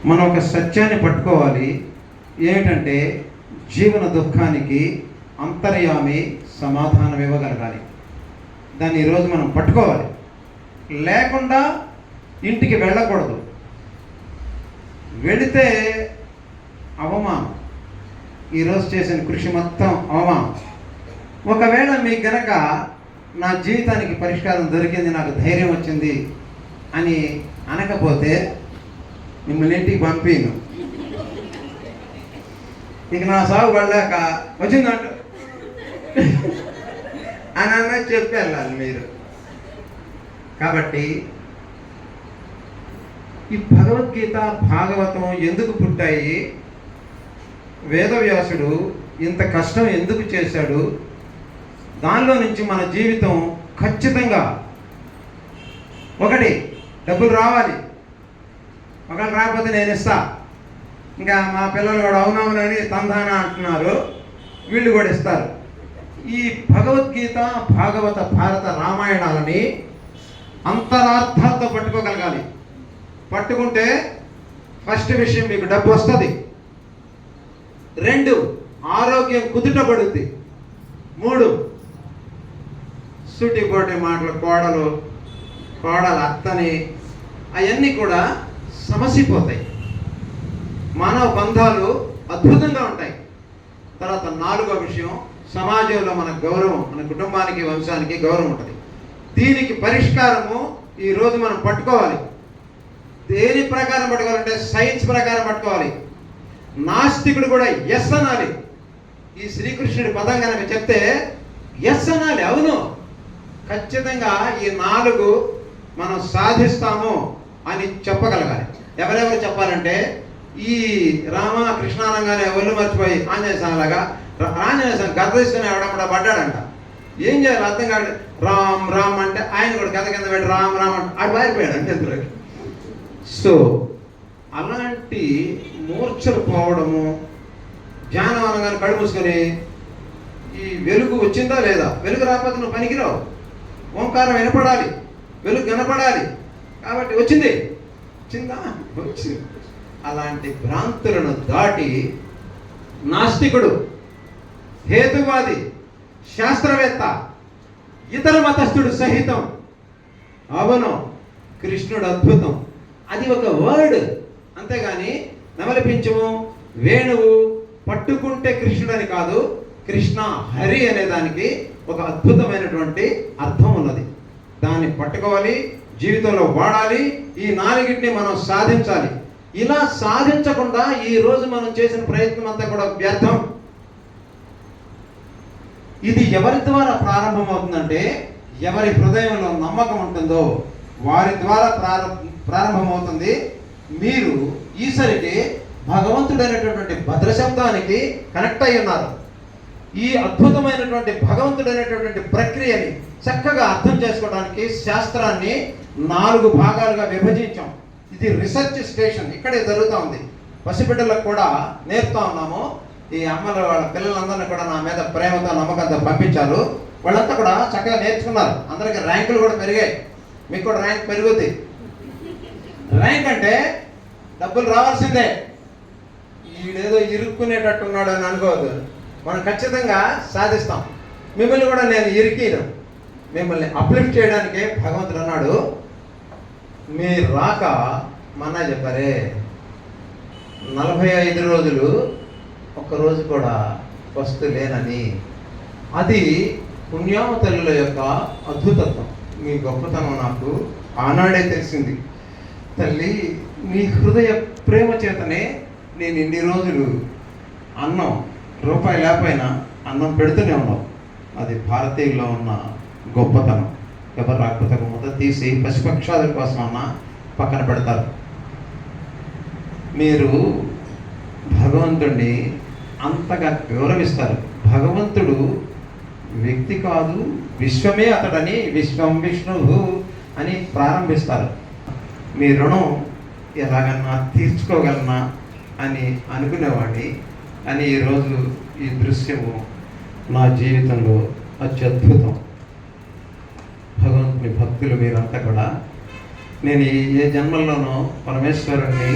మనం ఒక సత్యాన్ని పట్టుకోవాలి. ఏమిటంటే జీవన దుఃఖానికి అంతర్యామి సమాధానం ఇవ్వగలగాలి. దాన్ని ఈరోజు మనం పట్టుకోవాలి. లేకుండా ఇంటికి వెళ్ళకూడదు. వెళితే అవమానం. ఈరోజు చేసిన కృషి మొత్తం అవమానం. ఒకవేళ మీకు గనక నా జీవితానికి పరిష్కారం దొరికింది, నాకు ధైర్యం వచ్చింది అని అనకపోతే మిమ్మల్ని ఇంటికి పంపిను. ఇక నా సాగు పడలేక వచ్చిందంట అని అన్నది చెప్పి వెళ్ళాలి మీరు. కాబట్టి ఈ భగవద్గీత భాగవతం ఎందుకు పుట్టాయి? వేదవ్యాసుడు ఇంత కష్టం ఎందుకు చేశాడు? దానిలో నుంచి మన జీవితం ఖచ్చితంగా ఒకటి డబ్బులు రావాలి. ఒకళ్ళు రాకపోతే నేను ఇస్తా. ఇంకా మా పిల్లలు కూడా అవునవునని తందాన అంటున్నారు, వీళ్ళు కూడా ఇస్తారు. ఈ భగవద్గీత భాగవత భారత రామాయణాలని అంతరార్థాలతో పట్టుకోగలగాలి. పట్టుకుంటే ఫస్ట్ విషయం మీకు డబ్బు వస్తుంది. 2 ఆరోగ్యం కుదుటపడుద్ది. 3 సూటిపోటి మాటలు కోడలు అత్తని అవన్నీ కూడా సమసిపోతాయి. మానవ బంధాలు అద్భుతంగా ఉంటాయి. తర్వాత 4వ విషయం, సమాజంలో మన గౌరవం, మన కుటుంబానికి వంశానికి గౌరవం ఉంటుంది. దీనికి పరిష్కారము ఈరోజు మనం పట్టుకోవాలి. దేని ప్రకారం పట్టుకోవాలంటే సైన్స్ ప్రకారం పట్టుకోవాలి. నాస్తికుడు కూడా ఎస్ అనాలి. ఈ శ్రీకృష్ణుడి పదం కనుక చెప్తే ఎస్ అనాలి. అవును, ఖచ్చితంగా ఈ 4 మనం సాధిస్తాము అని చెప్పగలగాలి. ఎవరెవరు చెప్పాలంటే ఈ రామ కృష్ణానంగానే ఒళ్ళు మర్చిపోయి ఆంజనేయ స్వామిలాగా ఆంజనేయ స్వామి గద తీసుకుని ఎవడమ్మడా పడ్డాడంట. ఏం చేయాలి అర్థం కాదు. రామ్ రామ్ అంటే ఆయన కూడా గద కింద పెట్టి రామ్ రామ్ అంటే ఆడు పారిపోయాడు అంటే ఎందుకు. సో అలాంటి మూర్ఛలు పోవడము, ధ్యానం అనగానే కళ్ళు మూసుకొని ఈ వెలుగు వచ్చిందా లేదా, వెలుగు రాకపోతే నువ్వు పనికిరావు. ఓంకారం వినపడాలి, వెలుగు కనపడాలి. కాబట్టి వచ్చిందా వచ్చింది. అలాంటి భ్రాంతులను దాటి నాస్తికుడు, హేతువాది, శాస్త్రవేత్త, ఇతర మతస్థుడు సహితం అవును కృష్ణుడు అద్భుతం, అది ఒక వర్డ్ అంతేగాని నవలపించము వేణువు పట్టుకుంటే కృష్ణుడు అని కాదు. కృష్ణ హరి అనే దానికి ఒక అద్భుతమైనటువంటి అర్థం ఉన్నది. దాన్ని పట్టుకోవాలి, జీవితంలో వాడాలి. ఈ 4టిని మనం సాధించాలి. ఇలా సాధించకుండా ఈ రోజు మనం చేసిన ప్రయత్నం అంతా కూడా వ్యర్థం. ఇది ఎవరి ద్వారా ప్రారంభమవుతుందంటే ఎవరి హృదయంలో నమ్మకం ఉంటుందో వారి ద్వారా ప్రారంభమవుతుంది. మీరు ఈసరికి భగవంతుడైనటువంటి భద్రశబ్దానికి కనెక్ట్ అయి ఉన్నారు. ఈ అద్భుతమైనటువంటి భగవంతుడైనటువంటి ప్రక్రియని చక్కగా అర్థం చేసుకోవడానికి శాస్త్రాన్ని 4 భాగాలుగా విభజించాం. ఇది రీసెర్చ్ స్టేషన్, ఇక్కడే జరుగుతూ ఉంది. పసిబిడ్డలకు కూడా నేర్పుతా ఉన్నాము. ఈ అమ్మలు వాళ్ళ పిల్లలందరినీ కూడా నా మీద ప్రేమతో నమ్మకంతో పంపించారు. వాళ్ళంతా కూడా చక్కగా నేర్చుకున్నారు. అందరికీ ర్యాంకులు కూడా పెరిగాయి. మీకు కూడా ర్యాంక్ పెరుగుద్ది. ర్యాంక్ అంటే డబ్బులు రావాల్సిందే. ఈడేదో ఇరుక్కునేటట్టున్నాడు అని అనుకోవద్దు. మనం ఖచ్చితంగా సాధిస్తాం. మిమ్మల్ని కూడా నేను ఇరికిను, మిమ్మల్ని అప్లిఫ్ట్ చేయడానికే భగవంతుడు అన్నాడు. మీరు రాక మన్నా చెప్పారే 45 రోజులు ఒక్కరోజు కూడా వస్తు లేనని. అది పుణ్యావతల్లుల యొక్క అద్భుతత్వం. మీ గొప్పతనం నాకు ఆనాడే తెలిసింది. తల్లి, నీ హృదయ ప్రేమ చేతనే నేను ఇన్ని రోజులు అన్నం రూపాయి లేకపోయినా అన్నం పెడుతూనే ఉన్నాం. అది భారతీయుల్లో ఉన్న గొప్పతనం. ఎవరు రాకపోతే ముద్ద తీసి పశుపక్షాదుల కోసం అన్న పక్కన పెడతారు. మీరు భగవంతుడిని అంతగా గౌరవిస్తారు. భగవంతుడు వ్యక్తి కాదు, విశ్వమే అతడని, విశ్వం విష్ణువు అని ప్రారంభిస్తారు. మీ రుణం ఎలాగన్నా తీర్చుకోగలనా అని అనుకునేవాడిని. అని ఈరోజు ఈ దృశ్యము నా జీవితంలో అత్యద్భుతం. భగవంతుని భక్తులు మీరంతా కూడా. నేను ఏ జన్మల్లోనో పరమేశ్వరుణ్ణి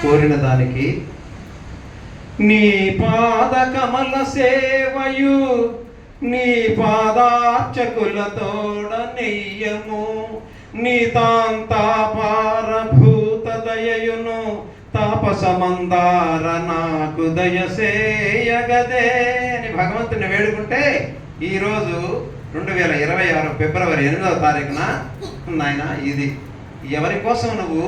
కోరిన దానికి నీ పాద కమల సేవయు నీ పాదార్చకులతోడ నెయ్యము నీ తాంతాపారభూత దయయును తాపసమందార నాకు దయసేయగదే అని భగవంతుని వేడుకుంటే ఈరోజు 2026 ఫిబ్రవరి 8వ తారీఖున నాయన ఇది ఎవరి కోసం నువ్వు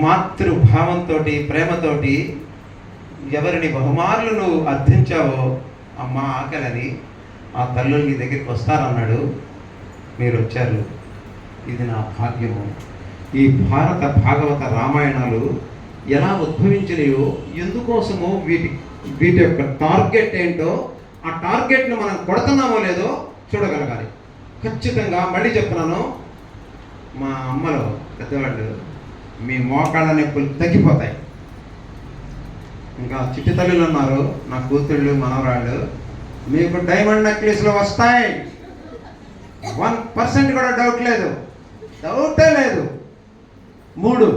మాతృభావంతో ప్రేమతోటి ఎవరిని బహుమారులు నువ్వు అర్థించావో అమ్మ ఆకలని ఆ తల్లులు నీ దగ్గరికి వస్తారన్నాడు. మీరు వచ్చారు. ఇది నా భాగ్యము. ఈ భారత భాగవత రామాయణాలు ఎలా ఉద్భవించినాయో, ఎందుకోసమో వీటి యొక్క టార్గెట్ ఏంటో, ఆ టార్గెట్ను మనం కొడుతున్నామో లేదో చూడగలగాలి. ఖచ్చితంగా మళ్ళీ చెప్తున్నాను, మా అమ్మలో పెద్దవాళ్ళు మీ మోకాళ్ళ నొప్పులు తగ్గిపోతాయి. ఇంకా చిట్టి తల్లులు ఉన్నారు, నా కూతుళ్ళు మనవరాళ్ళు, మీకు డైమండ్ నెక్లెస్లు వస్తాయి. 1% కూడా డౌటే లేదు. 3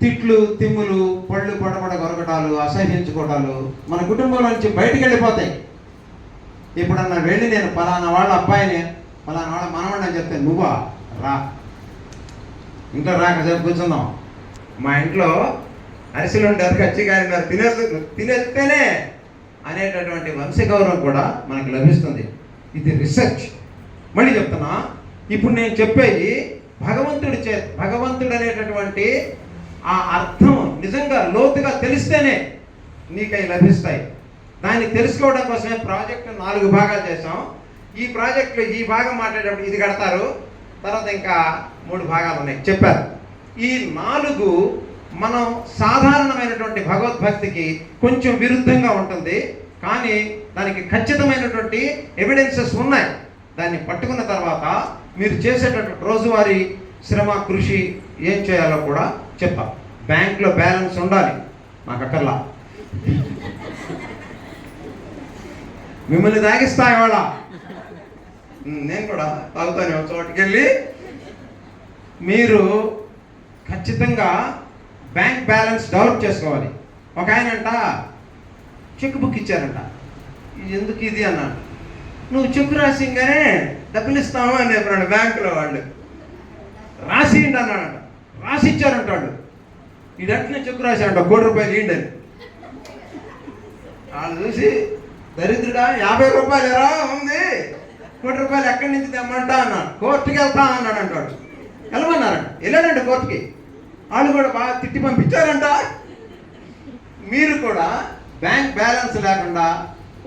తిట్లు, తిమ్ములు, పళ్ళు పొడపడ కొరకటాలు, అసహ్యించుకోవటాలు మన కుటుంబంలో నుంచి బయటికి వెళ్ళిపోతాయి. ఇప్పుడన్నా వెళ్ళి నేను పలానా వాళ్ళ అబ్బాయిని, పలానా వాళ్ళ మనవాడిని అని చెప్తే నువ్వా రా, ఇంట్లో రాకసేపు కూర్చుందాం. మా ఇంట్లో అరిసెలు ఉంటారు, కచ్చిగారు తినేస్తేనే అనేటటువంటి వంశగౌరవం కూడా మనకు లభిస్తుంది. ఇది రీసెర్చ్. మళ్ళీ చెప్తున్నా, ఇప్పుడు నేను చెప్పేది భగవంతుడు అనేటటువంటి ఆ అర్థం నిజంగా లోతుగా తెలిస్తేనే నీకై లభిస్తాయి. దాన్ని తెలుసుకోవడం కోసమే ప్రాజెక్టు 4 భాగాలు చేసాం. ఈ ప్రాజెక్టులో ఈ భాగం మాట్లాడేటప్పుడు ఇది కడతారు, తర్వాత ఇంకా 3 భాగాలు ఉన్నాయి చెప్పారు. ఈ 4 మనం సాధారణమైనటువంటి భగవద్భక్తికి కొంచెం విరుద్ధంగా ఉంటుంది, కానీ దానికి ఖచ్చితమైనటువంటి ఎవిడెన్సెస్ ఉన్నాయి. దాన్ని పట్టుకున్న తర్వాత మీరు చేసేటటువంటి రోజువారీ శ్రమ, కృషి ఏం చేయాలో కూడా చెప్పా. బ్యాంక్లో బ్యాలెన్స్ ఉండాలి, నాకు అక్కర్లా, మిమ్మల్ని తాగిస్తా ఇవాళ. నేను కూడా తాగుతాను ఒక చోటుకి వెళ్ళి. మీరు ఖచ్చితంగా బ్యాంక్ బ్యాలెన్స్ డెవలప్ చేసుకోవాలి. ఒక ఆయనంట చెక్ బుక్ ఇచ్చారంట. ఎందుకు ఇది అన్నాడు. నువ్వు చెక్ రాసింగానే డబ్బులు ఇస్తాము అని చెప్పాడు బ్యాంకులో వాళ్ళు. రాసియండి అన్నాడంట. రాసి ఇచ్చారంటాడు. ఇదంటే చెక్ రాశాడంట, 1 కోటి రూపాయలు ఇవ్వండి అని. వాళ్ళు చూసి, దరిద్రుడా 50 రూపాయలు ఎలా ఉంది, 1 కోటి రూపాయలు ఎక్కడి నుంచి తెమ్మంటా అన్నాడు. కోర్టుకి వెళ్తా అన్నాడు అంటాడు. వెళ్ళమన్నారంట. వెళ్ళాడంట కోర్టుకి. వాళ్ళు కూడా బాగా తిట్టి పంపించారంట. మీరు కూడా బ్యాంక్ బ్యాలెన్స్ లేకుండా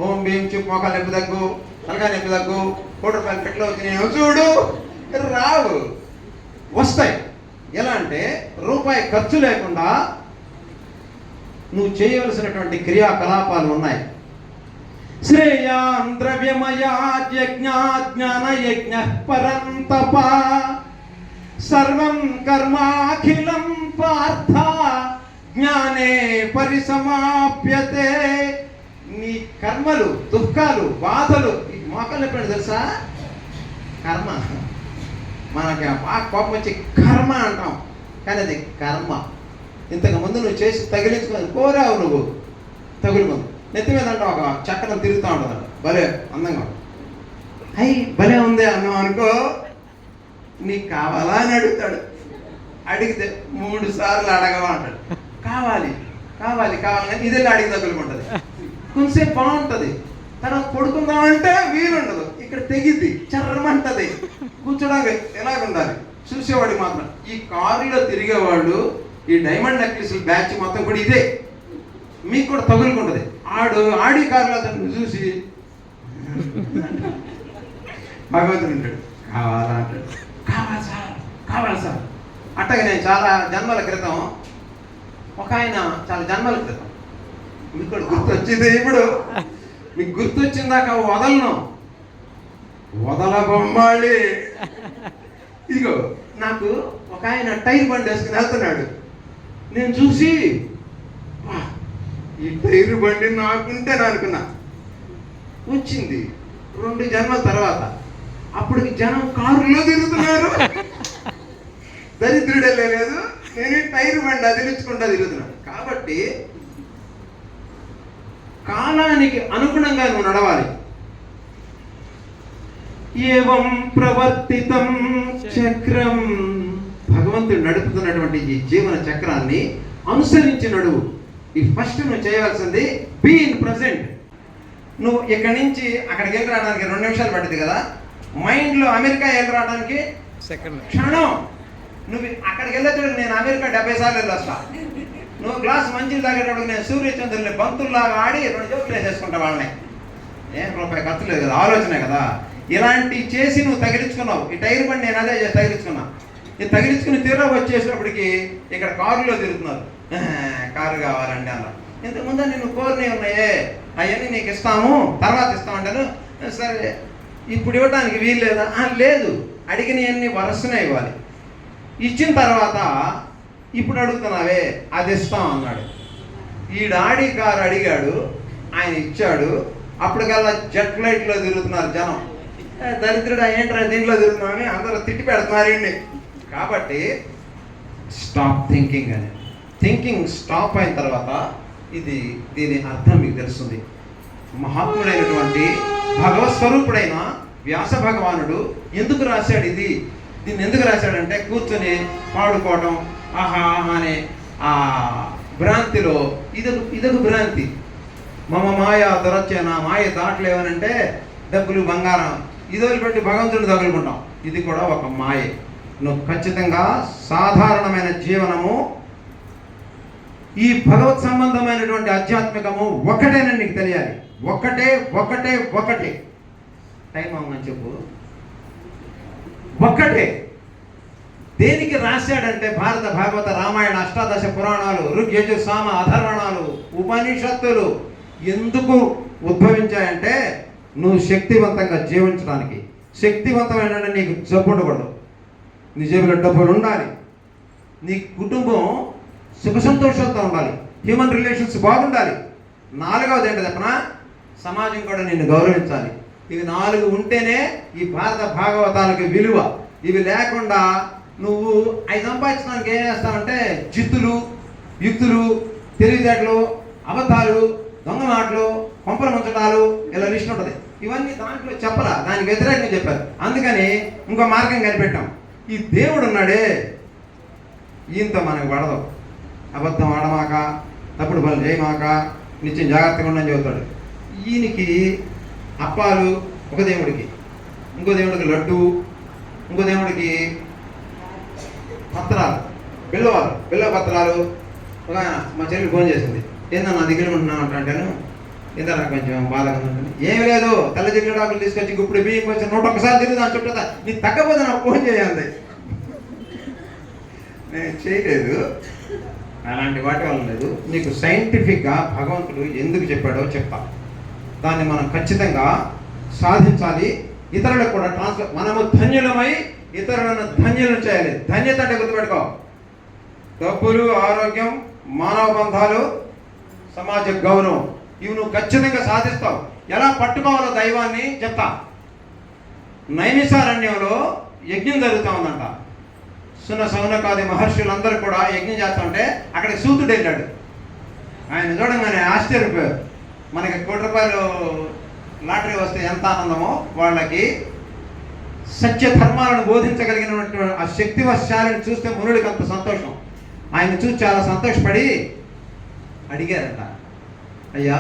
ఓం భీం చెప్పు మొక్కలు నొప్పి తగ్గు, తలకాయ నొప్పి తగ్గు, 1 కోటి రూపాయలు పెట్లో వచ్చినాయి చూడు, రావు. వస్తాయి. ఎలా అంటే రూపాయి ఖర్చు లేకుండా నువ్వు చేయవలసినటువంటి క్రియాకలాపాలు ఉన్నాయి. శ్రేయాన్ ద్రవ్యమయాజ్ఞాన యజ్ఞ పరంతప సర్వం కర్మాఖిలం పార్థ జ్ఞానే పరిసమాప్యతే. నీ కర్మలు, దుఃఖాలు, బాధలు, మోకాలు ఎప్పుడు తెలుసా? కర్మ. మనకి బాగా కోపం వచ్చి కర్మ అంటాం, కానీ అది కర్మ. ఇంతకుముందు నువ్వు చేసి తగిలించుకొని కోరావు, నువ్వు తగులు ముందు నెత్తి మీద అంటావు, ఒక చక్రం తిరుగుతూ ఉంటుందంట, భలే అందంగా. అయ్యి భలే ఉంది అన్నావు అనుకో, నీకు కావాలా అని అడుగుతాడు. అడిగితే 3 సార్లు అడగవా అంటాడు. కావాలి కావాలి కావాలి కానీ ఇదే అడిగి తగులుకుంటుంది. కొంచెంసేపు బాగుంటుంది, తర్వాత పడుకుందామంటే వీలుండదు, ఇక్కడ తెగిద్ది, చర్రమంటది, కూర్చోడానికి ఎలాగుండాలి. చూసేవాడు మాత్రం ఈ కారులో తిరిగేవాళ్ళు, ఈ డైమండ్ నెక్లెస్ బ్యాచ్ మొత్తం కూడా ఇదే, మీకు కూడా తగులుకుంటుంది. ఆడి కారులో అతను చూసి భగవంతుడు ఉంటాడు, కావాలా అంటాడు. కావాలి సార్, కావాలి సార్. అట్టగా నేను చాలా జన్మల క్రితం, ఒక ఆయన చాలా జన్మల క్రితం, మీకు కూడా గుర్తొచ్చింది. ఇప్పుడు మీకు గుర్తొచ్చిందాక వదల బొమ్మాలి. ఇదిగో నాకు ఒక ఆయన టైర్ బండి వేసుకుని వెళ్తున్నాడు. నేను చూసి ఈ టైర్ బండి నాకుంటే అనుకున్నా. వచ్చింది 2 జన్మల తర్వాత. అప్పటికి జనం కారులో తిరుగుతున్నారు. దరిద్రుడే లేదు, నేను టైర్ బండి అదిలించుకుంటా తిరుగుతున్నాను. కాబట్టి కాలానికి అనుగుణంగా నువ్వు నడవాలి. ఏవం ప్రవర్తితం చక్రం, భగవంతుడు నడుపుతున్నటువంటి ఈ జీవన చక్రాన్ని అనుసరించి నడువు. ఈ ఫస్ట్ నువ్వు చేయాల్సింది బీ ఇన్ ప్రజెంట్. నువ్వు ఇక్కడి నుంచి అక్కడికి వెళ్ళి రావడానికి 2 నిమిషాలు పడుతుంది కదా, మైండ్లో అమెరికా వెళ్ళి రావడానికి క్షణం. నువ్వు అక్కడికి వెళ్ళేటప్పుడు నేను అమెరికా 70 సార్లు వెళ్ళి వస్తా. నువ్వు గ్లాస్ మంచిలు తాగేటప్పుడు నేను సూర్యచంద్రుల్ని బంతుల్లాగా ఆడి 2 జోకులు వేసేసుకుంటా వాళ్ళని. ఏం రూపాయి ఖర్చు లేదు కదా, ఆలోచనే కదా. ఇలాంటి చేసి నువ్వు తగిలించుకున్నావు. ఈ టైర్ బండి నేను అదే చేసి తగిలించుకున్నా. ఇది తగిలించుకుని తీరా వచ్చేసినప్పటికి ఇక్కడ కారులో తిరుగుతున్నారు. కారు కావాలండి అలా. ఇంతకుముందు నేను కోరినవి ఉన్నాయే, అవన్నీ నీకు ఇస్తాము, తర్వాత ఇస్తామంటాను. సరే ఇప్పుడు ఇవ్వడానికి వీలు లేదా? లేదు, అడిగినవన్నీ వరుసనే ఇవ్వాలి. ఇచ్చిన తర్వాత ఇప్పుడు అడుగుతున్నావే అది ఇస్తాం అన్నాడు. ఈడాడి కారు అడిగాడు, ఆయన ఇచ్చాడు. అప్పటికల్లా జెట్ ఫ్లైట్లో తిరుగుతున్నారు జనం. దరిద్రుడు ఏంట్రా దీంట్లో తిరుగుతున్నామని అందరూ తిట్టి పెడుతున్నారు ఇండి. కాబట్టి స్టాప్ థింకింగ్ అని. థింకింగ్ స్టాప్ అయిన తర్వాత దీని అర్థం మీకు తెలుస్తుంది. మహాత్ముడైనటువంటి భగవత్ స్వరూపుడైన వ్యాస భగవానుడు ఎందుకు రాశాడు దీన్ని ఎందుకు రాశాడంటే కూర్చొని పాడుకోవడం, ఆహా అనే ఆ భ్రాంతిలో ఇదొక భ్రాంతి. మమ మాయ దొరొచ్చే నా మాయ దాటలేవనంటే డబ్బులు బంగారం ఇది వదిలిపెట్టి భగవంతుడిని తగులుకుంటాం. ఇది కూడా ఒక మాయే. నువ్వు ఖచ్చితంగా సాధారణమైన జీవనము, ఈ భగవత్ సంబంధమైనటువంటి ఆధ్యాత్మికము ఒకటేనని నీకు తెలియాలి. ఒకటే టైం అవునని చెప్పు. ఒక్కటే. దేనికి రాశాడంటే భారత భాగవత రామాయణ అష్టాదశ పురాణాలు, ఋగ్ యజు సామ అధర్వణాలు, ఉపనిషత్తులు ఎందుకు ఉద్భవించాయంటే నువ్వు శక్తివంతంగా జీవించడానికి. శక్తివంతమైన నీకు జబ్బు ఉండకూడదు, నీ జేబులో డబ్బులు ఉండాలి, నీ కుటుంబం సుఖ సంతోషాలతో ఉండాలి, హ్యూమన్ రిలేషన్స్ బాగుండాలి. 4వది ఏంటో చెప్పనా, సమాజం కూడా నిన్ను గౌరవించాలి. ఇవి 4 ఉంటేనే ఈ భారత భాగవతాలకు విలువ. ఇవి లేకుండా నువ్వు అవి సంపాదించడానికి ఏం చేస్తావంటే జిత్తులు, యుక్తులు, తెలివితేటలు, అబద్ధాలు, దొంగ మాటలు, కొంపలు ముంచడాలు, ఇలా లిస్ట్ ఉంటుంది. ఇవన్నీ దాంట్లో చెప్పరా, దానికి వ్యతిరేకంగా చెప్పారు. అందుకని ఇంకో మార్గం కనిపెట్టాం. ఈ దేవుడు ఉన్నాడే, ఈయనతో మనకు పడదు. అబద్ధం ఆడమాక, తప్పుడు పనులు చేయమాక, నిత్యం జాగ్రత్తగా ఉండని చెబుతాడు. ఈయనకి అప్పాలు ఒక దేవుడికి, ఇంకో దేవుడికి లడ్డు, ఇంకో దేవుడికి పత్రాలు, బిల్ల పత్రాలు. ఒక మా చెల్లి ఫోన్ చేసింది, ఏందన్నా నా దగ్గర ఉంటున్నావు అంటాను. ఇంత నాకు కొంచెం బాధగా ఉంటుంది. ఏమి లేదు, తెల్ల జిల్లాకులు తీసుకొచ్చి ఇప్పుడు బియ్యం వచ్చి 101 సార్లు తిరుగుదాం చుట్టూ, నీకు తగ్గపోతే నాకు ఫోన్ చేయాలి. నేను చేయలేదు, అలాంటి వాటి వల్ల లేదు. నీకు సైంటిఫిక్గా భగవంతుడు ఎందుకు చెప్పాడో చెప్తా. దాన్ని మనం ఖచ్చితంగా సాధించాలి. ఇతరులకు కూడా మనము ధన్యులమై ఇతరులను ధన్యులను చేయాలి. ధన్యత అంటే గుర్తుపెట్టుకో, డబ్బులు, ఆరోగ్యం, మానవ బంధాలు, సమాజ గౌరవం, ఇవి నువ్వు ఖచ్చితంగా సాధిస్తావు. ఎలా పట్టుకోవాలో దైవాన్ని చెప్తా. నైమిషారణ్యంలో యజ్ఞం జరుగుతూ ఉందంట. సౌనకాది మహర్షులందరూ కూడా యజ్ఞం చేస్తూ ఉంటే అక్కడికి సూతుడు వెళ్ళాడు. ఆయన చూడంగానే ఆశ్చర్యపోయారు. మనకి 1 కోటి రూపాయలు లాటరీ వస్తే ఎంత ఆనందమో, వాళ్ళకి సత్య ధర్మాలను బోధించగలిగినటువంటి ఆ శక్తివశాలిని చూస్తే మునుడికి అంత సంతోషం. ఆయన చూసి చాలా సంతోషపడి అడిగారట, అయ్యా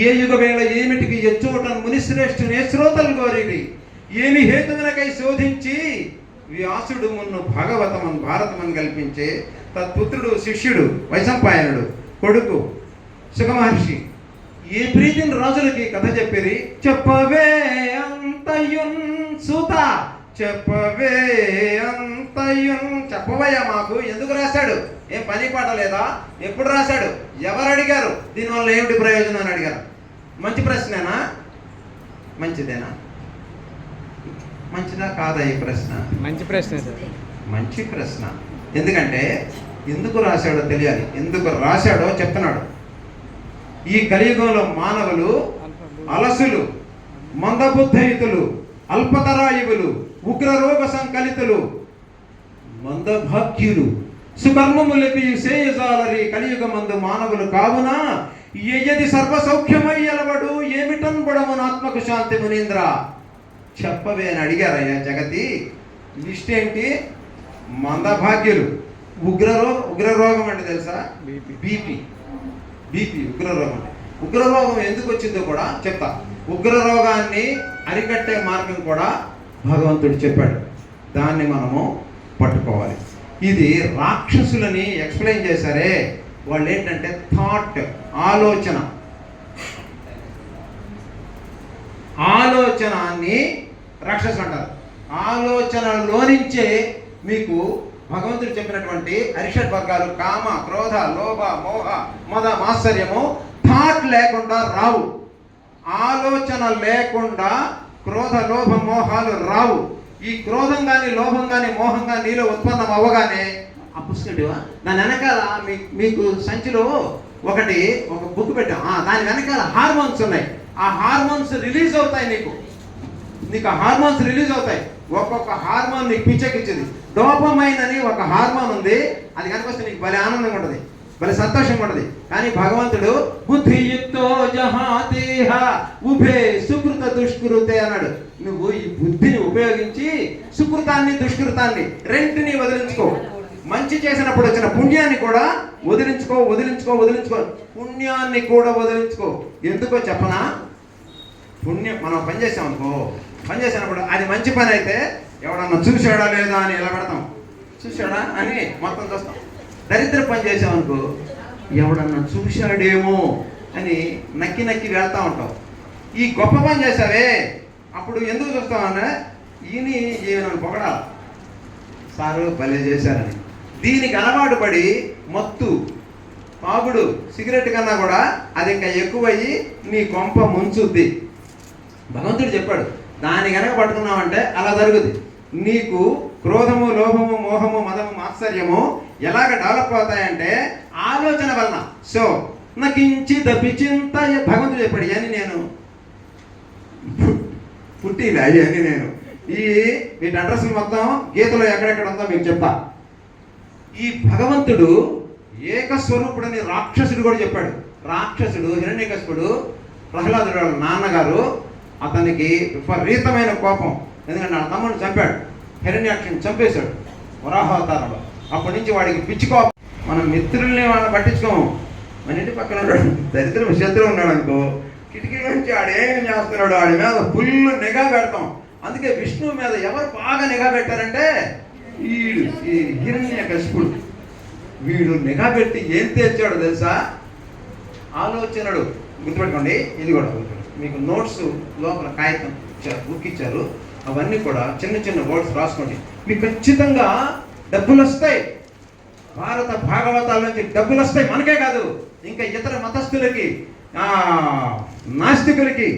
ఏ యుగ వేళ ఏమిటికి ఎచ్చోటను మునిశ్రేష్ఠుని శ్రోతలు కోరిది ఏమి హేతువునకై శోధించి వ్యాసుడు మున్ను భాగవతమన్ భారతమని కల్పించే తత్పుత్రుడు శిష్యుడు వైశంపాయనుడు కొడుకు సుఖమహర్షి ఏ ప్రీతిని రాజులకి కథ చెప్పిరి. చెప్పవే అంతయున్ సూత, చెప్పవే అంతయున్, చెప్పవయ్యా మాకు. ఎందుకు రాశాడు? ఏం పని పాట లేదా? ఎప్పుడు రాశాడు? ఎవరు అడిగారు? దీనివల్ల ఏమిటి ప్రయోజనం అని అడిగారు. మంచి ప్రశ్నేనా? మంచిదేనా? మంచిదా కాదా? ఈ ప్రశ్న మంచి ప్రశ్న సార్, మంచి ప్రశ్న. ఎందుకంటే ఎందుకు రాశాడో తెలియాలి. ఎందుకు రాశాడో చెప్తున్నాడు. ఈ కలియుగంలో మానవులు అలసులు, మందబుద్ధయుతులు, అల్పతరాయువులు, ఉగ్రరోగ సంకలితులు, మందభాగ్యులు, సుకర్మములపి సేయజాలరి కలియుగమందు మానవులు కావున ఎయ్యది సర్వ సౌఖ్యమయ్యలవడు ఏమిటన్ బుడమునాత్మకు శాంతి మునీంద్ర చెప్పవే అని అడిగారయ్యా జగతి. లిస్ట్ ఏంటి? మందభాగ్యులు, ఉగ్రరోగం అంటే తెలుసా? బీపీ ఉగ్రరోగం. ఉగ్రరోగం ఎందుకు వచ్చిందో కూడా చెప్తా. ఉగ్రరోగాన్ని అరికట్టే మార్గం కూడా భగవంతుడు చెప్పాడు. దాన్ని మనము పట్టుకోవాలి. ఇది రాక్షసులని ఎక్స్ప్లెయిన్ చేశారే, వాళ్ళు ఏంటంటే థాట్, ఆలోచనని రాక్షసులు అంటారు. ఆలోచనలో నుంచే మీకు భగవంతుడు చెప్పినటువంటి అరిషడ్ వర్గాలు కామ, క్రోధ, లోభ, మోహ, మద, మాత్సర్యము థాట్ లేకుండా రావు. ఆలోచన లేకుండా క్రోధ, లోభ, మోహాలు రావు. ఈ క్రోధం కానీ, లోభం కానీ, మోహం కానీ నీలో ఉత్పన్నం అవ్వగానే ఆ పుస్తకం దాని వెనకాల మీకు సంచిలో ఒక బుక్ పెట్టాం. దాని వెనకాల హార్మోన్స్ ఉన్నాయి. ఆ హార్మోన్స్ రిలీజ్ అవుతాయి. నీకు ఆ హార్మోన్స్ రిలీజ్ అవుతాయి. ఒక్కొక్క హార్మోన్ నీకు పిచ్చెక్కించింది. డోపమైన్ అని ఒక హార్మోన్ ఉంది. అది కనుకొస్తే నీకు భలే ఆనందంగా ఉంటుంది, భలే సంతోషంగా ఉంటుంది. కానీ భగవంతుడు బుద్ధియుక్తో జహాతేహ ఉభే సుకృత దుష్కృతే అన్నాడు. నువ్వు ఈ బుద్ధిని ఉపయోగించి సుకృతాన్ని, దుష్కృతాన్ని రెంటిని వదిలించుకో. మంచి చేసినప్పుడు వచ్చిన పుణ్యాన్ని కూడా వదిలించుకో. పుణ్యాన్ని కూడా వదిలించుకో. ఎందుకో చెప్పనా? పుణ్యం మనం పని చేసినప్పుడు అది మంచి పని అయితే ఎవడన్నా చూశాడా లేదా అని ఎలా పెడతాం? చూశాడా అని మొత్తం చూస్తాం. దరిద్ర పని చేసామనుకో, ఎవడన్నా చూశాడేమో అని నక్కి వెళ్తా ఉంటాం. ఈ గొప్ప పని చేసావే, అప్పుడు ఎందుకు చూస్తామన్నా ఈయన పొగడాలి, సారు భలే చేశారని. దీనికి అలవాటు పడి మత్తు, తాగుడు, సిగరెట్ కన్నా కూడా అది ఇంకా ఎక్కువయ్యి నీ కొంప ముంచుద్ది. భగవంతుడు చెప్పాడు, దాన్ని కనుక పట్టుకున్నామంటే అలా జరుగుద్ది. నీకు క్రోధము, లోభము, మోహము, మదము, మాత్సర్యము ఎలాగ డెవలప్ అవుతాయంటే ఆలోచన వలన. సో నకించి దపిచింత భగవంతుడు చెప్పాడు. అని నేను పుట్టిలే అని నేను వీటి అడ్రస్ మొత్తం గీతలో ఎక్కడెక్కడ ఉందో మీకు చెప్తా. ఈ భగవంతుడు ఏకస్వరూపుడని రాక్షసుడు కూడా చెప్పాడు. రాక్షసుడు హిరణ్యకశిపుడు, ప్రహ్లాదుడు వాళ్ళ నాన్నగారు, అతనికి విపరీతమైన కోపం. ఎందుకంటే ఆ తమ్ముడిని చంపాడు, హిరణ్యాక్షుని చంపేశాడు వరాహావతారంలో. అప్పటి నుంచి వాడికి పిచ్చి కోపం. మనం మిత్రుల్ని వాళ్ళని పట్టించుకోము. మన ఇంటి పక్కన ఉన్నాడు దరిద్రం శత్రువు ఉన్నాడు అనుకో, కిటికీ నుంచి ఆడేం చేస్తున్నాడు ఆడి మీద ఫుల్ నిఘా పెడతాం. అందుకే విష్ణువు మీద ఎవరు బాగా నిఘా పెట్టారంటే ఈ హిరణ్యకశిపుడు. వీడు నిఘా పెట్టి ఏం తెచ్చాడు తెలుసా? ఆలోచనడు. గుర్తుపెట్టుకోండి, ఇది కూడా మీకు నోట్స్ లోపల కాగితం ఇచ్చారు, బుక్ ఇచ్చారు. అవన్నీ కూడా చిన్న వర్డ్స్ రాసుకోండి. మీకు ఖచ్చితంగా డబ్బులు వస్తాయి. భారత భాగవతాల నుంచి డబ్బులు వస్తాయి. మనకే కాదు, ఇంకా ఇతర మతస్థులకి, నాస్తికులకి,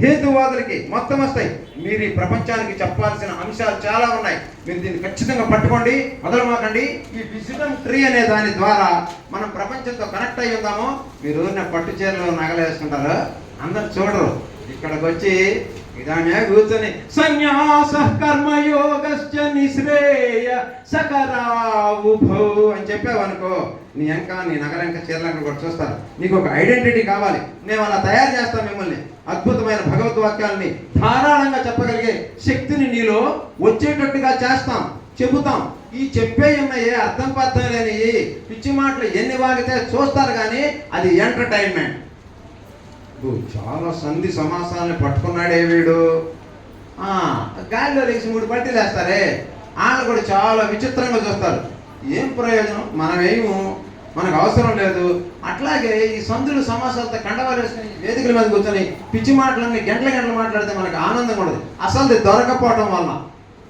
హేతువాదులకి మొత్తం వస్తాయి. మీరు ఈ ప్రపంచానికి చెప్పాల్సిన అంశాలు చాలా ఉన్నాయి. మీరు దీన్ని ఖచ్చితంగా పట్టుకోండి, వదలమాకండి. ఈ విజిటమ్ ట్రీ అనే దాని ద్వారా మనం ప్రపంచంతో కనెక్ట్ అయ్యి ఉందాము. మీరు పట్టు చీరలో నగలు వేసుకుంటారు, అందరు చూడరు. ఇక్కడికి వచ్చి ఇదానే కూర్చొని సన్యాస కర్మయోగశ్చ నిశ్రేయ సకరావుభౌ అని చెప్పావనుకో, నీ నగలంక చీరలంక కూడా చూస్తారు. నీకు ఒక ఐడెంటిటీ కావాలి. మేము అలా తయారు చేస్తాం మిమ్మల్ని. అద్భుతమైన భగవద్వాక్యాలని ధారాళంగా చెప్పగలిగే శక్తిని నీలో వచ్చేటట్టుగా చేస్తాం, చెబుతాం. ఈ చెప్పే ఉన్నాయే అర్థం పర్థం లేని పిచ్చి మాటలు ఎన్ని వాగితే చూస్తారు, కానీ అది ఎంటర్టైన్మెంట్. చాలా సంధి సమాసాలని పట్టుకున్నాడే వీడు. గాలిలో లేచి 3 పట్టీలు వేస్తారే, వాళ్ళు కూడా చాలా విచిత్రంగా చూస్తారు. ఏం ప్రయోజనం? మనకు అవసరం లేదు. అట్లాగే ఈ సంధులు సమాసాలతో కండవాలు వేసుకుని వేదికల మీద కూర్చొని పిచ్చి మాటలన్నీ గంటలు మాట్లాడితే మనకు ఆనందంగా ఉండదు. అసలు దొరకపోవడం వలన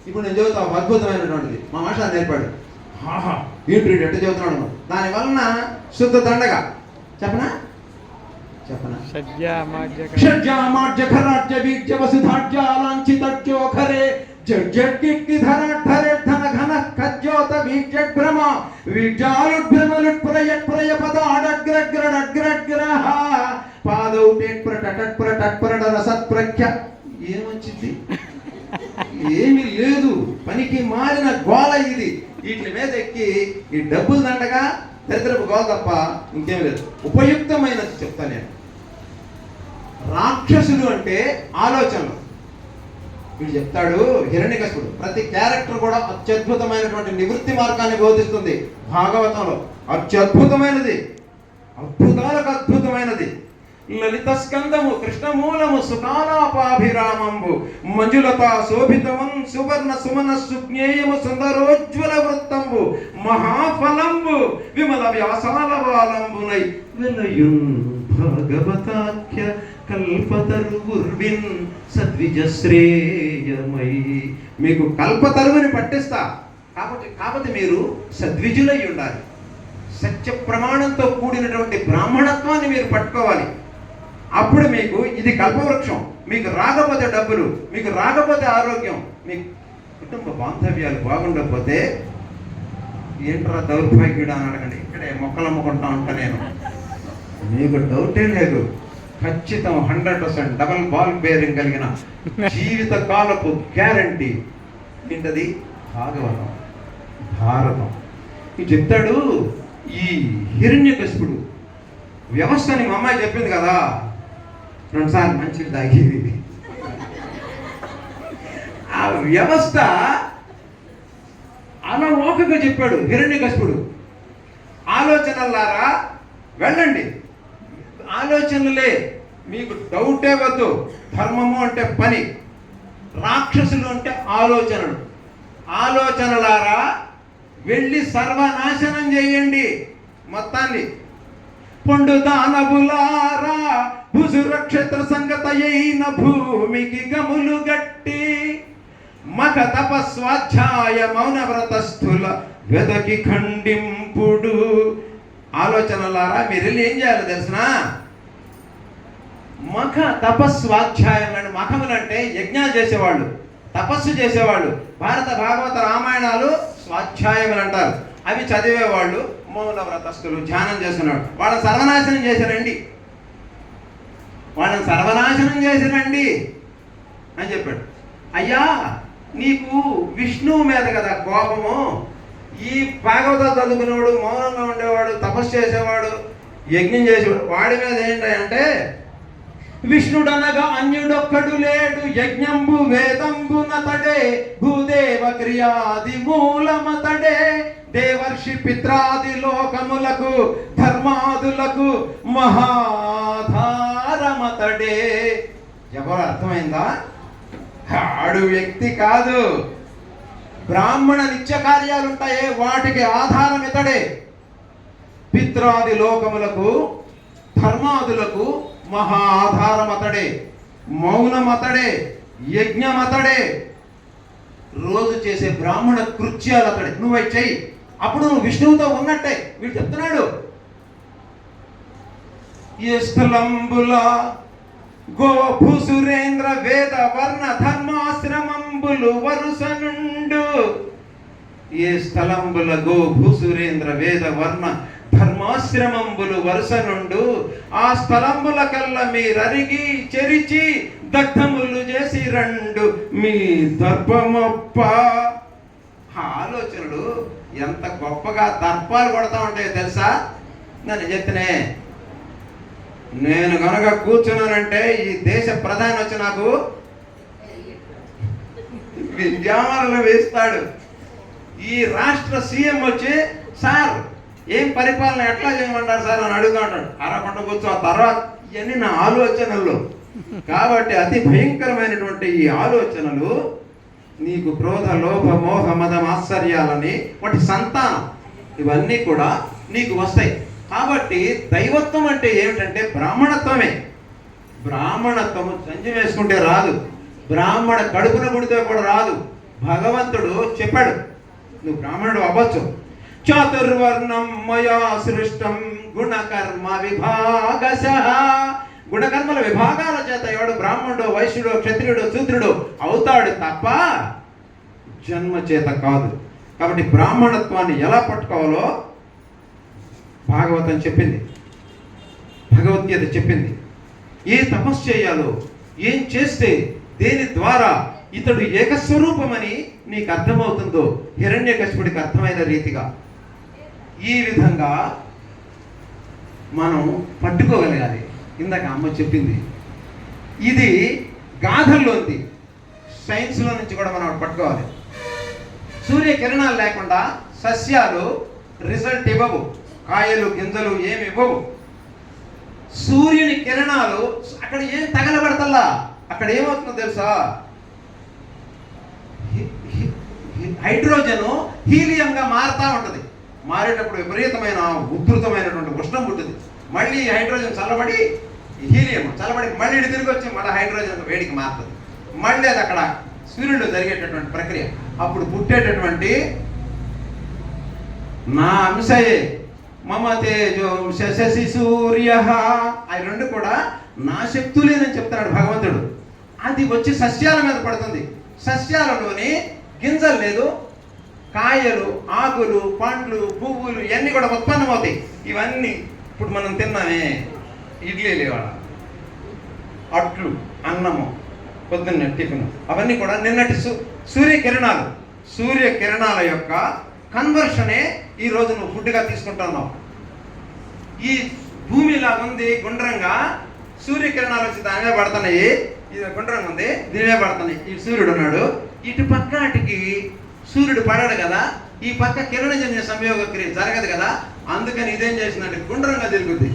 ఇప్పుడు నేను చెబుతా అద్భుతమైనటువంటిది. మా మాస్టర్ నేర్పాడు. ఏంటి ఎట్ట చెబుతున్నాడు? దాని వలన శుద్ధ దండగా చెప్పనా షడ్జామార్జఘరాజ్య వీర్య వసుధాజ్య లాంఛితజ్యోఖరే జడ్జడ్గిట్టి ధరాఢరే ధన ఘన ఖజ్యోత వీర్య భ్రమ వీర్యాలుభ్రమలుట్ప్రయట్ ప్రయ పద అడగ్రగ్రడగ్రగ్రహ పాదౌ టేట్ప్ర టటట్ప్ర టట్ప్ర రసత్ప్రఖ్య. ఏమొచ్చింది? ఏమీ లేదు, పనికి మారిన గోళ ఇది. వీటి మీద ఎక్కి ఈ డబ్బులు దండగా దరిద్రపు గోల తప్ప ఇంకేం లేదు. ఉపయుక్తమైనది చెప్తాను నేను. రాక్షసుడు అంటే ఆలోచనలు. వీడు చెప్తాడు హిరణ్యకశిపుడు, ప్రతి క్యారెక్టర్ కూడా అత్యద్భుతమైనటువంటి నివృత్తి మార్గాన్ని బోధిస్తుంది భాగవతంలో. అత్యద్భుతమైనది, అద్భుతాలకు అద్భుతమైనది. లలిత స్కందము కృష్ణమూలము సుకాలాపాభిరామంబు మంజులత శోభితమం సువర్ణ సుమన సుజ్ఞేయము సుందరోజ్వల వృత్తంబు మహాఫలంబు విమల వ్యాసాల వాలంబునై వెలయున్ భాగవతాఖ్య కల్పతరుర్విన్ సద్విజశ్రేయమై. మీకు కల్పతరువుని పట్టిస్తా, కాబట్టి మీరు సద్విజులై ఉండాలి. సత్య ప్రమాణంతో కూడినటువంటి బ్రాహ్మణత్వాన్ని మీరు పట్టుకోవాలి. అప్పుడు మీకు ఇది కల్పవృక్షం. మీకు రాకపోతే డబ్బులు, మీకు రాకపోతే ఆరోగ్యం, మీ కుటుంబ బాంధవ్యాలు బాగుండకపోతే ఏంట్రా దౌర్భాగ్యుడు అని అడగండి. ఇక్కడే మొక్కలు అమ్ముకుంటా ఉంటా నేను. మీకు డౌటే లేదు, ఖచ్చితం 100% డబల్ బాల్ బేరింగ్ కలిగిన జీవిత కాలపు గ్యారంటీ ఏంటది? భాగవతం, భారతం. ఇది చెప్తాడు ఈ హిరణ్యకశిపుడు. వ్యవస్థని మా అమ్మాయి చెప్పింది కదా, 2 సార్లు మంచిది తాగేది. ఆ వ్యవస్థ అలా ఓకగా చెప్పాడు హిరణ్యకశిపుడు. ఆలోచనలారా వెళ్ళండి, ఆలోచనలే, మీకు డౌటే వద్దు. ధర్మము అంటే పని, రాక్షసులు అంటే ఆలోచనలు. ఆలోచనలారా వెళ్ళి సర్వనాశనం చేయండి మొత్తాన్ని. పొండు దానవులారా భుజురక్షత్ర సంగతయైన భూమికి గములు గట్టి మఖ తపస్వాధ్యాయ మౌన వ్రతస్థుల వెదకి ఖండింపుడు. ఆలోచనలారా మీరు వెళ్ళి ఏం చేయాలి తెలిసిన? మఖ తపస్వాధ్యాయం అంటే, మఖములు అంటే యజ్ఞాలు చేసేవాళ్ళు, తపస్సు చేసేవాళ్ళు. భారత భాగవత రామాయణాలు స్వాధ్యాయములు అంటారు. అవి చదివేవాళ్ళు మౌన వ్రతస్థులు, ధ్యానం చేస్తున్నాడు. వాళ్ళని సర్వనాశనం చేశారండి, వాళ్ళని సర్వనాశనం చేశారండి అని చెప్పాడు. అయ్యా నీకు విష్ణువు మీద కదా కోపము, ఈ భాగవతాలు చదువుకునేవాడు, మౌనంగా ఉండేవాడు, తపస్సు చేసేవాడు, యజ్ఞం చేసేవాడు, వాడి మీద ఏంటంటే విష్ణుడనగా అన్యుడొక్కడు లేడు, యజ్ఞంబు వేదంబునతడే, భూదేవ క్రియాది మూలమతడే, దేవర్షి పిత్రాది లోకములకు ధర్మాదులకు మహాధారమతడే. ఎవరు అర్థమైందా? ఆడు వ్యక్తి కాదు. బ్రాహ్మణ నిత్య కార్యాలు ఉంటాయే వాటికి ఆధారం ఇతడే. పిత్రాది లోకములకు ధర్మాదులకు మహా ఆధారం అతడే, మౌనం అతడే, యజ్ఞం అతడే, రోజు చేసే బ్రాహ్మణ కృత్యాలు అతడే. నువ్వు అవి చెయ్యి, అప్పుడు నువ్వు విష్ణువుతో ఉన్నట్టే. వీడు చెప్తున్నాడు, ఏ స్థలంబుల గోభూసురేంద్ర వేద వర్ణ ధర్మాశ్రమంబులు వరుస నుండు. ఏ స్థలంబుల గోభూసురేంద్ర వేద వర్ణ ధర్మాశ్రమంబులు వరుస నుండు. ఆ స్థలంబుల కల్ల మీరరిగి చెరిచి దగ్ధములు చేసి రండు మీ దర్పమొప్ప. ఆలోచనలు ఎంత గొప్పగా దర్పాలు కొడతా ఉంటాయో తెలుసా? నన్ను చెప్తేనే, నేను కనుక కూర్చున్నానంటే ఈ దేశ ప్రధాని వచ్చి నాకు విద్యామాలను వేస్తాడు. ఈ రాష్ట్ర సీఎం వచ్చి సార్ ఏం పరిపాలన ఎట్లా చేయమంటారు సార్ అని అడుగుతూ ఉంటాడు. అరకుండా కూర్చో. ఆ తర్వాత ఇవన్నీ నా ఆలోచనలు. కాబట్టి అతి భయంకరమైనటువంటి ఈ ఆలోచనలు నీకు క్రోధ లోభ మోహ మదం ఆశ్చర్యాలని వాటి సంతానం ఇవన్నీ కూడా నీకు వస్తాయి. కాబట్టి దైవత్వం అంటే ఏమిటంటే బ్రాహ్మణత్వమే. బ్రాహ్మణత్వము సంజం వేసుకుంటే రాదు, బ్రాహ్మణ కడుపున పుడితే కూడా రాదు. భగవంతుడు చెప్పాడు నువ్వు బ్రాహ్మణుడు అవ్వచ్చు. చాతుర్వర్ణం మయా సృష్టం గుణకర్మ విభాగశః. గుణకర్మల విభాగాల చేత ఎవడు బ్రాహ్మణుడు వైశ్యుడు క్షత్రియుడు శూద్రుడు అవుతాడు తప్ప జన్మ చేత కాదు. కాబట్టి బ్రాహ్మణత్వాన్ని ఎలా పట్టుకోవాలో భాగవతం చెప్పింది, భగవద్గీత చెప్పింది. ఏ తపస్సు చేయాలో, ఏం చేస్తే దేని ద్వారా ఇతడు ఏకస్వరూపమని నీకు అర్థమవుతుందో హిరణ్యకశిపుడికి అర్థమైన రీతిగా ఈ విధంగా మనం పట్టుకోగలగాలి. ఇందాక అమ్మ చెప్పింది ఇది గాథల్లోంది, సైన్స్లో నుంచి కూడా మనం పట్టుకోవాలి. సూర్యకిరణాలు లేకుండా సస్యాలు రిజల్ట్ ఇవ్వవు, కాయలు గింజలు ఏమి ఇవ్వవు. సూర్యుని కిరణాలు అక్కడ ఏం తగలబడతల్లా, అక్కడ ఏమవుతుందో తెలుసా, హైడ్రోజన్ హీలియంగా మారుతూ ఉంటుంది. మారేటప్పుడు విపరీతమైన ఉధృతమైనటువంటి ఉష్ణం పుట్టింది. మళ్ళీ హైడ్రోజన్ చల్లబడి హీలియం చల్లబడి మళ్ళీ తిరిగి వచ్చి మళ్ళీ హైడ్రోజన్ వేడికి మారుతుంది. మళ్ళీ అది అక్కడ సూర్యుడు జరిగేటటువంటి ప్రక్రియ. అప్పుడు పుట్టేటటువంటి నా అంశయే మమ తేజో శశి సూర్య, అవి రెండు కూడా నా శక్తులేనని చెప్తున్నాడు భగవంతుడు. అది వచ్చి సస్యాల మీద పడుతుంది. సస్యాలలోని గింజలు లేదు, కాయలు, ఆకులు, పండ్లు, పువ్వులు ఇవన్నీ కూడా ఉత్పన్నమవుతాయి. ఇవన్నీ ఇప్పుడు మనం తిన్నామే, ఇడ్లీ లేవాడ, అట్లు, అన్నము, పొద్దున్న టిఫిన్, అవన్నీ కూడా నిన్నటి సూర్యకిరణాలు. సూర్యకిరణాల యొక్క కన్వర్షనే ఈరోజు నువ్వు ఫుడ్గా తీసుకుంటున్నావు. ఈ భూమి ఇలా ఉంది గుండ్రంగా, సూర్యకిరణాలు వచ్చి దాని మీద పడుతున్నాయి. ఇది గుండ్రంగా ఉంది, దీనివే పడుతున్నాయి. ఈ సూర్యుడు ఉన్నాడు, ఇటు పక్క అటుకి సూర్యుడు పడాడు కదా, ఈ పక్క కిరణజన్య సంయోగ క్రియ జరగదు కదా. అందుకని ఇదేం చేసిందంటే గుండ్రంగా తిరుగుద్ది.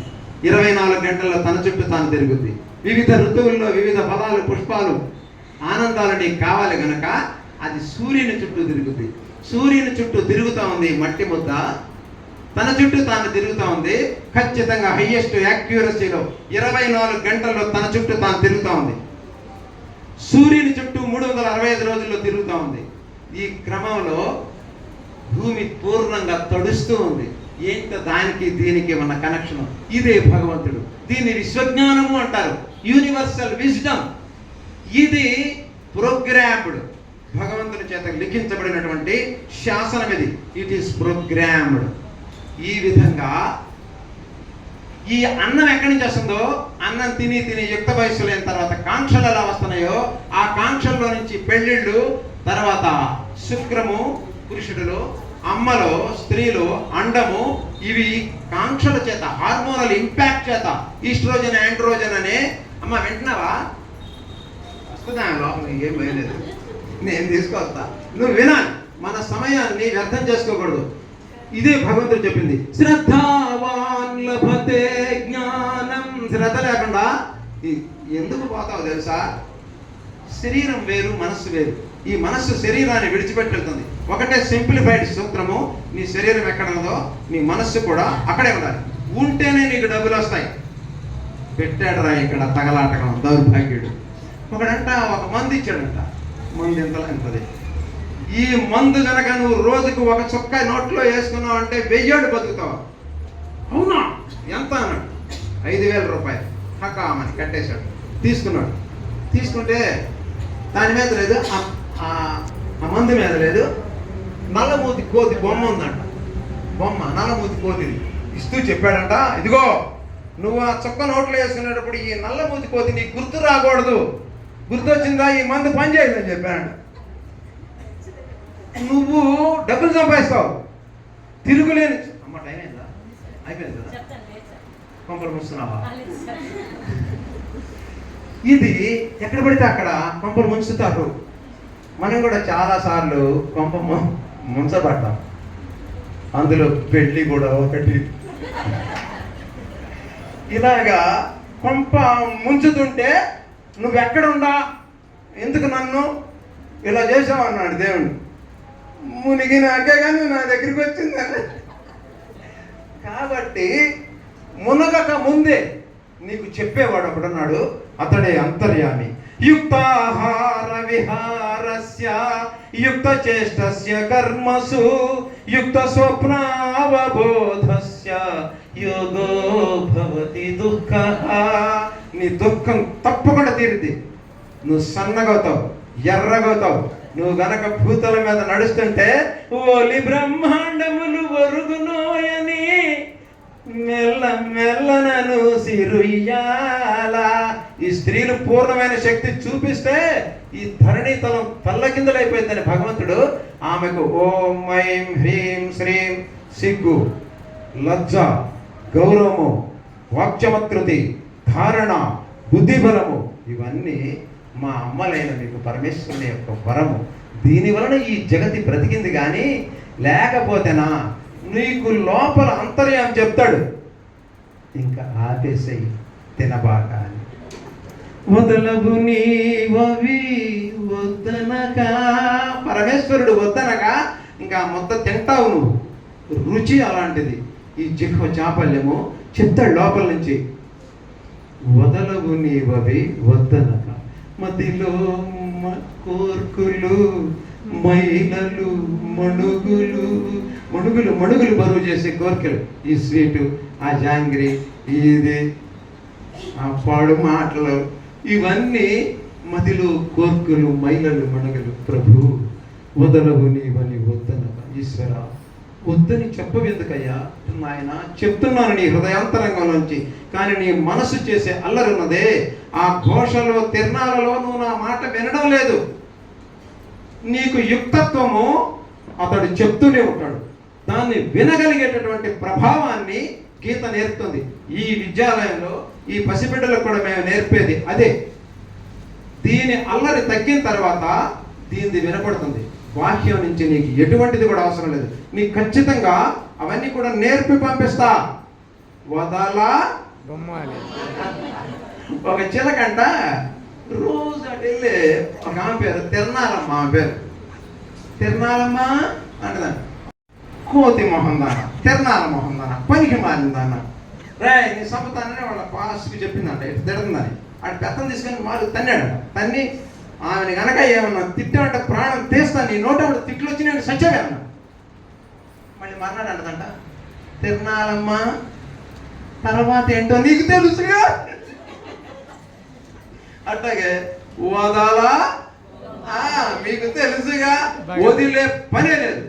24 గంటల్లో తన చుట్టూ తాను తిరుగుద్ది. వివిధ ఋతువుల్లో వివిధ ఫలాలు, పుష్పాలు, ఆనందాలు నీకు కావాలి గనక అది సూర్యుని చుట్టూ తిరుగుద్ది. సూర్యుని చుట్టూ తిరుగుతూ ఉంది మట్టి ముద్ద, తన చుట్టూ తాను తిరుగుతూ ఉంది. ఖచ్చితంగా హైయెస్ట్ యాక్యురసీలో 24 గంటల్లో తన చుట్టూ తాను తిరుగుతూ ఉంది. సూర్యుని చుట్టూ 365 రోజుల్లో తిరుగుతూ ఉంది. ఈ క్రమంలో భూమి పూర్ణంగా తడుస్తూ ఉంది. ఏంటో దానికి దీనికి ఉన్న కనెక్షన్. ఇదే భగవంతుడు. దీన్ని విశ్వజ్ఞానము అంటారు, యూనివర్సల్ విజ్డమ్. ఇది ప్రోగ్రామ్డ్, భగవంతుని చేత లిఖించబడినటువంటి శాసనం ఇది. It is programmed. ఈ విధంగా ఈ అన్నం ఎక్కడి నుంచి వస్తుందో, అన్నం తిని తిని యుక్త వయస్సులో అయిన తర్వాత కాంక్షలు ఎలా వస్తున్నాయో, ఆ కాంక్షల్లో నుంచి పెళ్ళిళ్ళు, తర్వాత శుక్రము పురుషుడులో, అమ్మలో స్త్రీలు, అండము, ఇవి కాంక్షల చేత, హార్మోనల్ ఇంపాక్ట్ చేత, ఈస్ట్రోజన్ ఆండ్రోజన్ అనే. అమ్మ వింటున్నావా? వస్తుందా లోపల? ఏం వేయలేదు, నేను తీసుకొస్తా, నువ్వు వినాలి. మన సమయాన్ని వ్యర్థం చేసుకోకూడదు. ఇదే భగవంతుడు చెప్పింది, శ్రద్ధావాన్ లభతే జ్ఞానం. శ్రద్ధ లేకుండా ఎందుకు పోతావు తెలుసా? శరీరం వేరు, మనస్సు వేరు. ఈ మనస్సు శరీరాన్ని విడిచిపెట్టెళ్తుంది. ఒకటే సింప్లిఫైడ్ సూత్రము, నీ శరీరం ఎక్కడ ఉందో నీ మనస్సు కూడా అక్కడే ఉండాలి. ఉంటేనే నీకు డబ్బులు వస్తాయి. పెట్టాడు రా ఇక్కడ తగలాటకం దౌర్భాగ్యుడు. ఒకడంట ఒక మందు ఇచ్చాడంట, మందు ఎంతలా ఎంతది. ఈ మందు కనుక నువ్వు రోజుకు ఒక చుక్క నోట్లో వేసుకున్నావు అంటే 1000 బతుకుతావు. అవునా? ఎంత అన్నాడు? 5000 రూపాయలు హకామని కట్టేశాడు. తీసుకున్నాడు. తీసుకుంటే దాని మీద లేదు, ఆ మందు మీద లేదు, నల్లమూతి కోతి బొమ్మ ఉందంట. బొమ్మ నల్లమూతి కోతిది ఇస్తూ చెప్పాడంట, ఇదిగో నువ్వు ఆ చుక్క నోట్లో వేసుకునేటప్పుడు ఈ నల్లమూతి కోతి నీకు గుర్తు రాకూడదు, గుర్తొచ్చిందా ఈ మందు పనిచేయదని చెప్పాడు. నువ్వు డబ్బులు సంపాదిస్తావు, తిరుగులేని. అమ్మ టైం అయిందా? అయిపోయింది కదా, కొంపలు ముంచుతున్నావా? ఇది ఎక్కడ పడితే అక్కడ కొంపలు ముంచుతారు. మనం కూడా చాలా సార్లు కొంప ముంచబడ్డాం. అందులో పెళ్ళి కూడా ఒకటి. ఇలాగా కొంప ముంచుతుంటే నువ్వెక్కడుండా, ఎందుకు నన్ను ఇలా చేసావు అన్నాడు దేవుడు. మునిగినాకే కానీ నా దగ్గరికి వచ్చిందని. కాబట్టి మునగక ముందే నీకు చెప్పేవాడు ఒకడున్నాడు, అతడే అంతర్యామి. యుక్తాహార విహారస్య యుక్త చేష్టస్య కర్మసు యుక్త స్వప్నావబోధస్య యోగో భవతి దుఃఖః. నీ దుఃఖం తప్పకుండా తీరుద్ది. నువ్వు సన్నగవుతావు, ఎర్రగవుతావు. నువ్వు గనక భూతల మీద నడుస్తుంటే ఓలి బ్రహ్మాండములు వరుగునోయని మెల్ల మెల్లనను సిరుయ్యాల. ఈ స్త్రీలు పూర్ణమైన శక్తి చూపిస్తే ఈ ధరణీతలం తల్లకిందులైపోయిందని భగవంతుడు ఆమెకు ఓం ఐం హ్రీం శ్రీం సిగ్గు, లజ్జ, గౌరవము, వాక్చమత్కృతి, ధారణ, బుద్ధిబలము ఇవన్నీ మా అమ్మలైన మీకు పరమేశ్వరుని యొక్క వరము. దీని వలన ఈ జగతి బ్రతికింది. కానీ లేకపోతేనా నీకు లోపల అంతర్యామి చెప్తాడు, ఇంకా ఆపేసేయి తినబాక అని. వదలవు నీవవి వద్దనక, పరమేశ్వరుడు వద్దనక ఇంకా మొత్తం తింటావు నువ్వు. రుచి అలాంటిది. ఈ జిహ్వ చాపల్యము చెప్తాడు లోపల నుంచి. వదలవు నీవవి వద్దనక, మదిలో కోర్కులు మైలలు మణుగులు, మణుగులు మణుగులు బరువు చేసే కోరికలు, ఈ స్వీటు, ఆ జాంగ్రీ, ఇది ఆ పాడు మాటలు, ఇవన్నీ మదిలో కోర్కులు మైలలు మణుగులు. ప్రభు వదలవు నీవని వద్దనక. ఈశ్వర వద్దని చెప్పవెందుకయ్యా నాయన, చెప్తున్నాను నీ హృదయాంతరంగం నుంచి. కానీ నీ మనసు చేసే అల్లరి ఉన్నదే, ఆ ఘోషలో తిరణాలలో నువ్వు నా మాట వినడం లేదు. నీకు యుక్తత్వము అతడు చెప్తూనే ఉంటాడు. దాన్ని వినగలిగేటటువంటి ప్రభావాన్ని గీత నేర్పుతుంది. ఈ విద్యాలయంలో ఈ పసిబిడ్డలకు కూడా మేము నేర్పేది అదే. దీని అల్లరి తగ్గిన తర్వాత దీనిది వినపడుతుంది. వాక్యం నుంచి నీకు ఎటువంటిది కూడా అవసరం లేదు. నీకు ఖచ్చితంగా అవన్నీ కూడా నేర్పి పంపిస్తా. వదలా ఒక చిలకంట రోజు అటు వెళ్ళి ఒక ఆమె పేరు తిరణాలమ్మ, ఆమె పేరు తిరణాలమ్మ అంటదంట. కోతి మొహం దాన, తిరణాల మొహం దాన, పనికి మారిందన్న. రే నీ సంపతానని వాళ్ళ పాస్కి చెప్పిందంట, ఇటు తిడుతుందని. ఆడు పెత్తను తీసుకొని వాళ్ళు తన్నాడంట. తన్ని ఆమెని కనుక ఏమన్నా తిట్టామంటే ప్రాణం తీస్తాను, నీ నోట తిట్లు వచ్చి నేను సచ్చావే అన్నా. మళ్ళీ మర్నాడు అంటదంట, తిరణాలమ్మ తర్వాత ఏంటో నీకు తెలుసుగా. అట్లాగే వదలా మీకు తెలుసుగా, వదిలే పనే లేదు.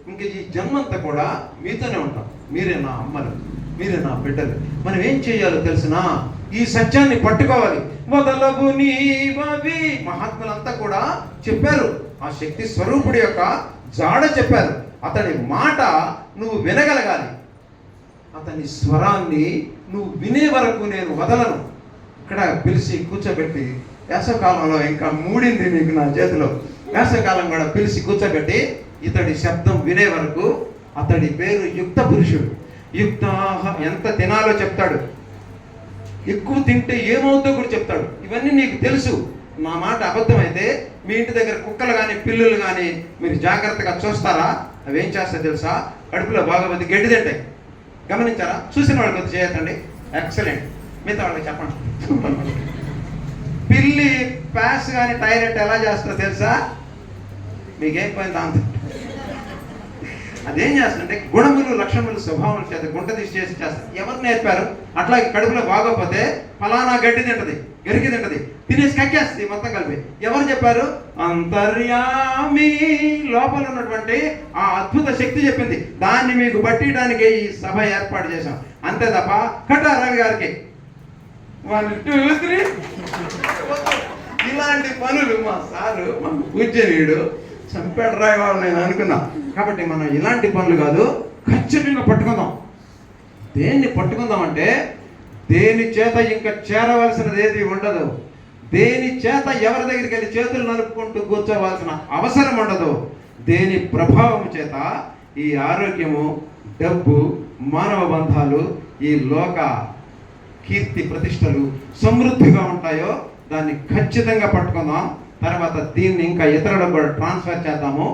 ఇంక ఈ జన్మంతా కూడా మీతోనే ఉంటాం. మీరే నా అమ్మలు, మీరే నా బిడ్డలు. మనం ఏం చేయాలో తెలిసినా ఈ సత్యాన్ని పట్టుకోవాలి. వదలవు నీవవి మహాత్ములంతా కూడా చెప్పారు. ఆ శక్తి స్వరూపుడి యొక్క జాడ చెప్పారు. అతని మాట నువ్వు వినగలగాలి. అతని స్వరాన్ని నువ్వు వినే వరకు నేను వదలను. ఇక్కడ పిలిచి కూర్చోబెట్టి, వేసవకాలంలో ఇంకా మూడింది నీకు నా చేతిలో, వేసవకాలం కూడా పిలిచి కూర్చోబెట్టి ఇతడి శబ్దం వినే వరకు. అతడి పేరు యుక్త పురుషుడు. యుక్త ఎంత తినాలో చెప్తాడు, ఎక్కువ తింటే ఏమవుతుందో కూడా చెప్తాడు. ఇవన్నీ నీకు తెలుసు. నా మాట అబద్ధమైతే మీ ఇంటి దగ్గర కుక్కలు కానీ పిల్లులు కానీ మీరు జాగ్రత్తగా చూస్తారా? అవి ఏం చేస్తాయో తెలుసా? కడుపులో బాగా గడ్డి తింటాయి. గమనించారా? చూసిన వాళ్ళకి కొద్ది చేయకండి. ఎక్సలెంట్. మిగతా వాళ్ళకి చెప్పండి. పిల్లి ప్యాస్ కానీ టాయిలెట్ ఎలా చేస్తుందో తెలుసా? మీకేం పోయింది దాంతో. అదేం చేస్తుందంటే గుణములు లక్షణములు స్వభావాల చేత గుంట తీసి చేస్తారు. ఎవరు నేర్పారు? అట్లాగే కడుపులో బాగోపోతే ఫలానా గడ్డి తింటది, గరికి తింటది, తినేసి కక్కేస్తుంది మొత్తం కలిపి. ఎవరు చెప్పారు? అంతర్యామి, లోపల ఉన్నటువంటి ఆ అద్భుత శక్తి చెప్పింది. దాన్ని మీకు పట్టియడానికి ఈ సభ ఏర్పాటు చేశాం. అంతే తప్ప కట్టా రవి గారికి 1 2 3 ఇలాంటి పనులు మా సారు మన పూజనీయుడు చంపాడు రాయి వాళ్ళు నేను అనుకున్నా. కాబట్టి మనం ఇలాంటి పనులు కాదు, ఖచ్చితంగా పట్టుకుందాం. దేన్ని పట్టుకుందాం అంటే దేని చేత ఇంకా చేరవలసినది ఏది ఉండదు. దేని చేత ఎవరి దగ్గరికి వెళ్ళి చేతులు నలుపుకుంటూ కూర్చోవలసిన అవసరం ఉండదు. దేని ప్రభావం చేత ఈ ఆరోగ్యము, డబ్బు, మానవ బంధాలు, ఈ లోక కీర్తి ప్రతిష్టలు సమృద్ధిగా ఉంటాయో దాన్ని ఖచ్చితంగా పట్టుకుందాం. తర్వాత దీన్ని ఇంకా ఇతరులకు కూడా ట్రాన్స్ఫర్ చేద్దాము.